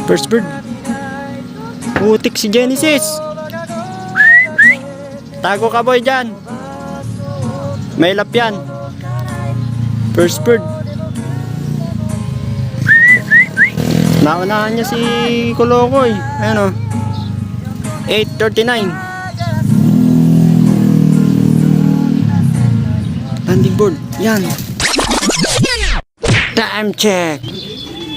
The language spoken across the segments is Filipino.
First bird. Putik si Genesis. Tago ka boy dyan. May lap yan. First bird. Naunahan niya si Kolokoy. Ayan o. 8:39. Landing board. Yan. Time check.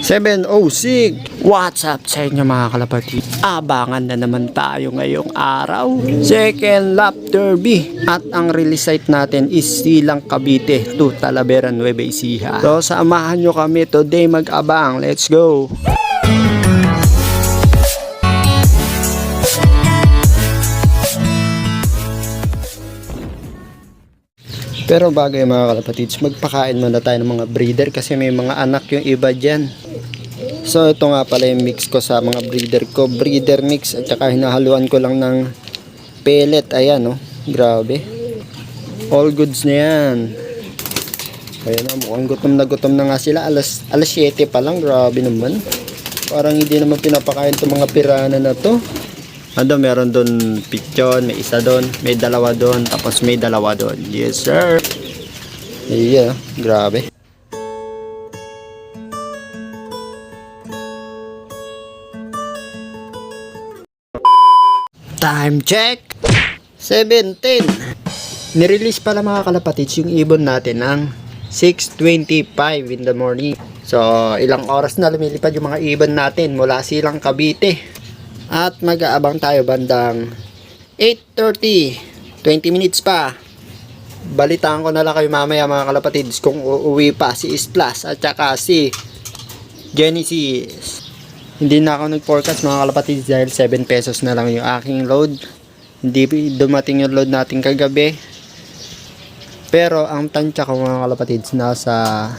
7:06. What's up sa inyo mga kalapati? Abangan na naman tayo ngayong araw. Second lap derby. At ang release site natin is Silang Cavite to Talavera, Nueva Ecija. So samahan nyo kami today mag-abang. Let's go! Pero bago yung mga kalapatids, magpakain muna tayo ng mga breeder kasi may mga anak yung iba dyan. So ito nga pala yung mix ko sa mga breeder ko. Breeder mix at saka hinahaluan ko lang ng pellet. Ayan oh, grabe. All goods na yan. Ayan oh, mukhang gutom na nga sila. Alas 7 pa lang, grabe naman. Parang hindi naman pinapakain itong mga pirana na to. Ano, meron doon pichon, may isa doon, may dalawa doon, tapos may dalawa doon. Yes sir. Yeah, grabe. Time check. 7:10. Nirelease pala mga kalapatids yung ibon natin ng 6:25 in the morning. So ilang oras na lumilipad yung mga ibon natin mula Silang Cavite. At mag-aabang tayo bandang 8:30. 20 minutes pa. Balitaan ko na lang kayo mamaya mga kalapatids kung uuwi pa si Islas at saka si Genesis. Hindi na ako nag-forecast mga kalapatids dahil 7 pesos na lang yung aking load. Hindi dumating yung load natin kagabi. Pero ang tansya ko mga kalapatids nasa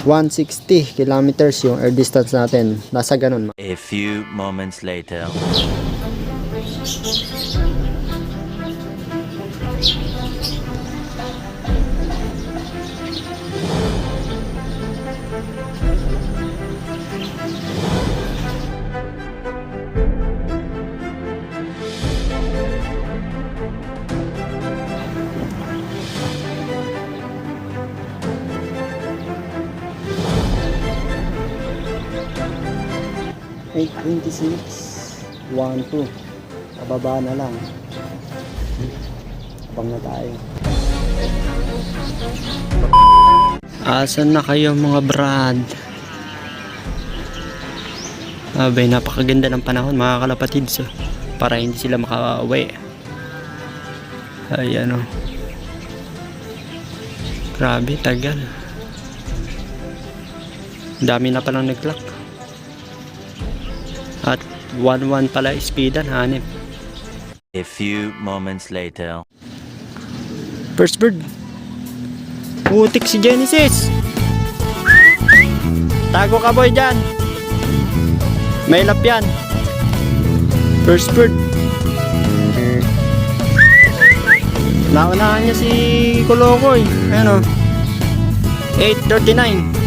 160 kilometers yung air distance natin. Nasa ganun. A few moments later. Eight 26 1-2 pababa na lang. Abang na tayo. Asan na kayo mga brad? Abay, napakaganda ng panahon mga kalapatids para hindi sila makauwi. Ayan o. Grabe, tagal. Dami na palang nag-clock. At 1-1 pala speedan, hanip. A few moments later. First bird. Putik si Genesis. Tago ka boy dyan. May lap yan. First bird. Naunahan niya si Kolokoy. Ayan o. 8:39.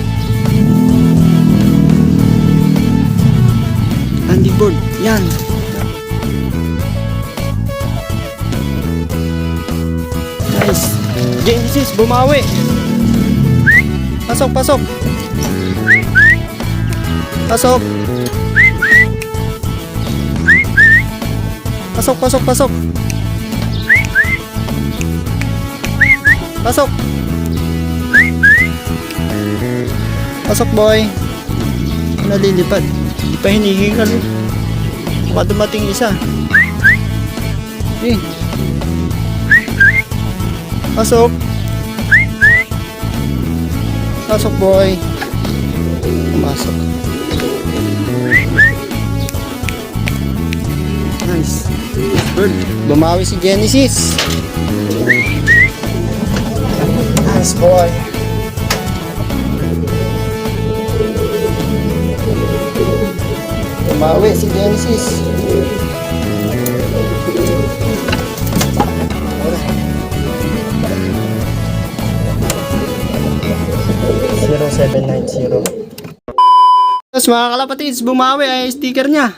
Landing board. Yan. Nice. Genesis bumawi. Pasok, pasok. Pasok. Pasok, pasok, pasok. Pasok. Pasok boy. Nalilipad. Di pa hinihingal. Baka dumating isa. Eh. Pasok. Pasok boy. Pumasok. Nice. Bird. Bumawi si Genesis. Nice boy. Bumawi si Genesis. 0790. Tapos mga kalapatids, bumawi ay sticker niya.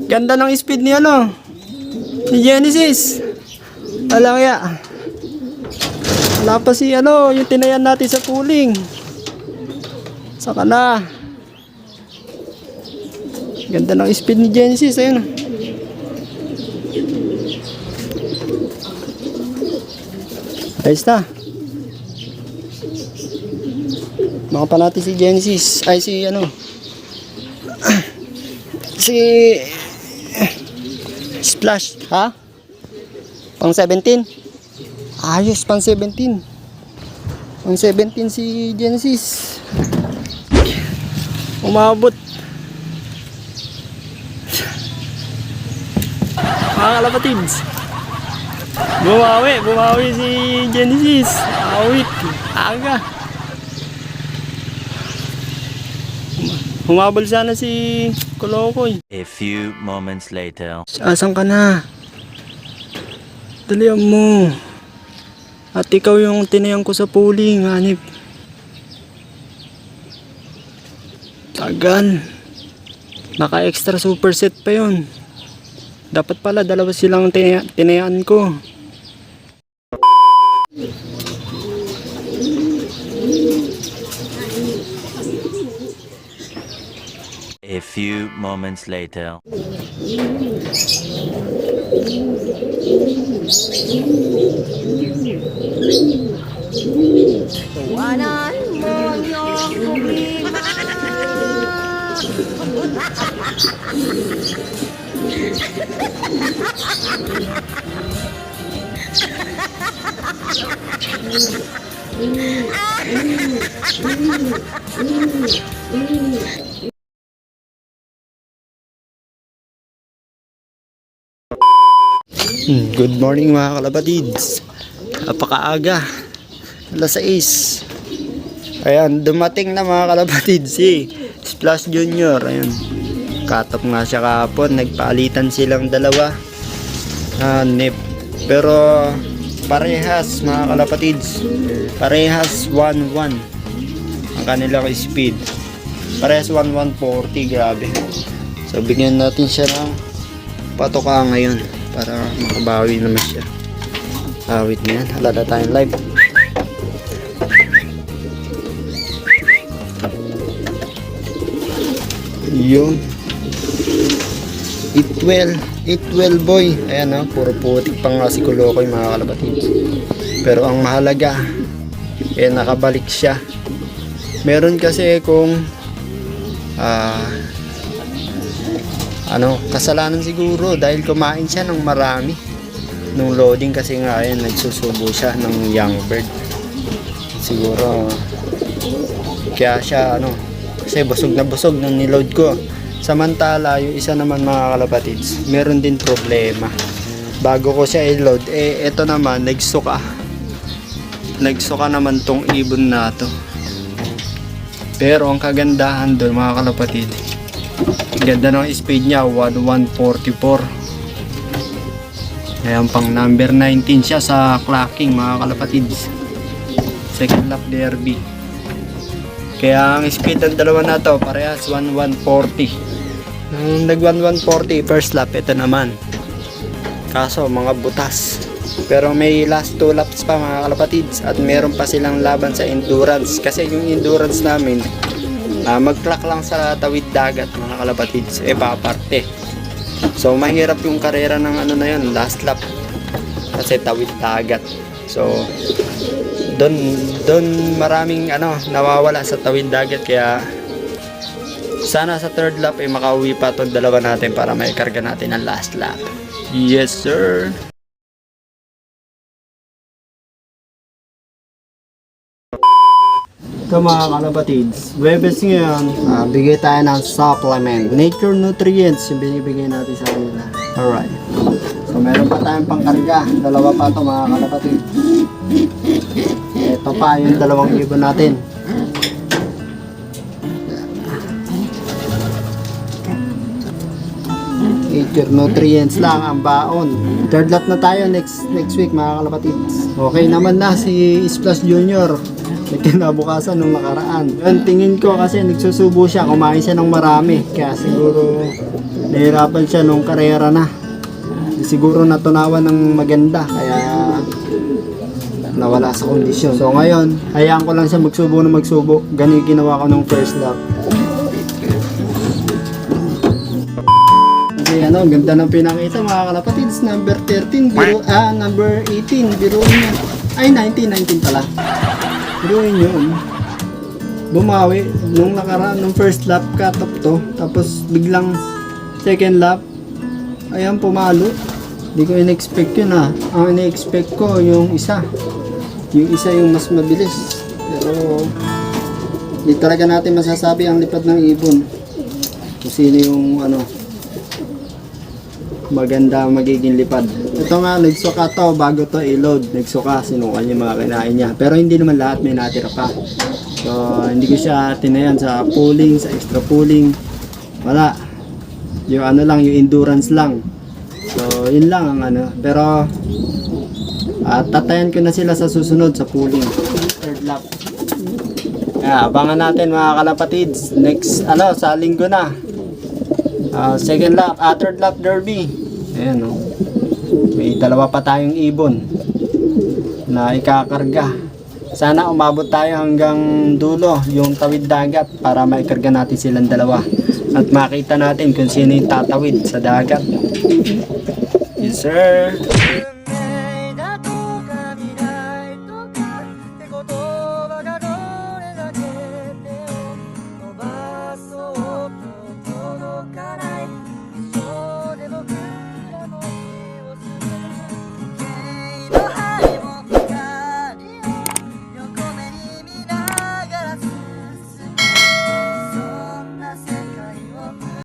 Ganda ng speed ni ano, ni Genesis. Alam kaya. Wala pa si ano, yung tinayan natin sa pooling. Saka na. Ganda ng speed ni Genesis, ayun. Ayos na. Baka pa natin si Genesis, ay si ano, si Splash, ha? Pang 17? Ayos, pang 17. Pang 17 si Genesis. Umabot. Mga kalapatids. Bumawi si Genesis. Awit, aga. Humabol sana si Kolokoy. A few moments later. Asan ka na? Dalihan mo. At ikaw yung tinayan ko sa pooling, hanip. Tagal. Naka extra superset pa yun. Dapat pala dalawa silang tinayaan ko. A few moments later. Tawanan mo yung problema. Good morning mga kalapatids. Napakaaga. Alas 6. Ayan, dumating na mga kalapatids si Splash Junior. Ayan. Katap nga siya kahapon. Nagpaalitan silang dalawa. Nip. Pero parehas mga kalapatids. Parehas 1-1 ang kanilang speed. Parehas 1-1-40. Grabe. So bigyan natin siya ng patoka ngayon para makabawi naman siya. Awit na yan. Halala tayong live. Yun. 812 boy. Ayan o. Puro putik pa nga si Kolokoy mga kalapatids. Pero ang mahalaga nakabalik siya. Meron kasi kung kasalanan siguro dahil kumain siya ng marami nung loading kasi nga ayan, nagsusubo siya ng young bird siguro kaya siya kasi busog nung niload ko. Samantala yung isa naman mga kalapatids meron din problema bago ko siya i-load eto naman nagsuka naman tong ibon na to. Pero ang kagandahan doon mga kalapatids, ganda ng speed niya, 1144. Ayan, pang number 19 siya sa clocking mga kalapatids. Second lap derby. Kaya ang speed ng dalawa na to, parehas 1140. Nung nag 1140 first lap, ito naman. Kaso mga butas. Pero may last 2 laps pa mga kalapatids. At meron pa silang laban sa endurance. Kasi yung endurance namin, mag-clock lang sa tawid dagat mga kalapatids, paparte. So mahirap yung karera ng na yun, last lap kasi tawid dagat. So doon maraming nawawala sa tawid dagat, kaya sana sa third lap makauwi pa itong dalawa natin para maikarga natin ang last lap. Yes sir. Ito mga kalapatids, Webes ngayon, bigay tayo ng supplement. Nature Nutrients yung binibigay natin sa kanila. Alright. So meron pa tayong pangkarga. Dalawa pa ito mga kalapatids. Ito pa yung dalawang ibon natin. Nature Nutrients lang ang baon. Third lap na tayo next week mga kalapatids. Okay naman na si Splash Junior. kinabukasan nung nakaraan. Yun, tingin ko kasi nagsusubo siya, kumain siya ng marami. Kaya siguro nahirapan siya nung karera na. Siguro natunawan ng maganda, kaya nawala sa kondisyon. So ngayon, hayaan ko lang siya magsubo na magsubo. Ganun yung ginawa ko nung first lap. Kasi ano, ganda ng pinakita mga kalapatids. Number 13, number 18, biruin niya. Ay, 19 pala. Biruin yun. Bumawi. Nung nakaraan, nung first lap, cut off to. Tapos biglang second lap, ayan, pumalo. Hindi ko in-expect yun ha. Ang in-expect ko, yung isa. Yung isa yung mas mabilis. Pero, hindi talaga natin masasabi ang lipad ng ibon. Kung sino yung ano, maganda magiging lipad. Ito nga, nagsuka to bago to i-load. Nagsuka, sinukan yung mga kinain niya. Pero hindi naman lahat, may natira pa. So, hindi ko siya tinayan sa pooling, sa extra pooling. Wala. Yung ano lang, yung endurance lang. So, yun lang ang ano. Pero, tatayan ko na sila sa susunod sa pooling. Third lap. Kaya, abangan natin mga kalapatids. Next, sa linggo na. Second lap, third lap derby. Ayan, oh. May dalawa pa tayong ibon na ikakarga. Sana umabot tayo hanggang dulo, yung tawid dagat, para maikarga natin silang dalawa. At makita natin kung sino yung tatawid sa dagat. Yes, sir.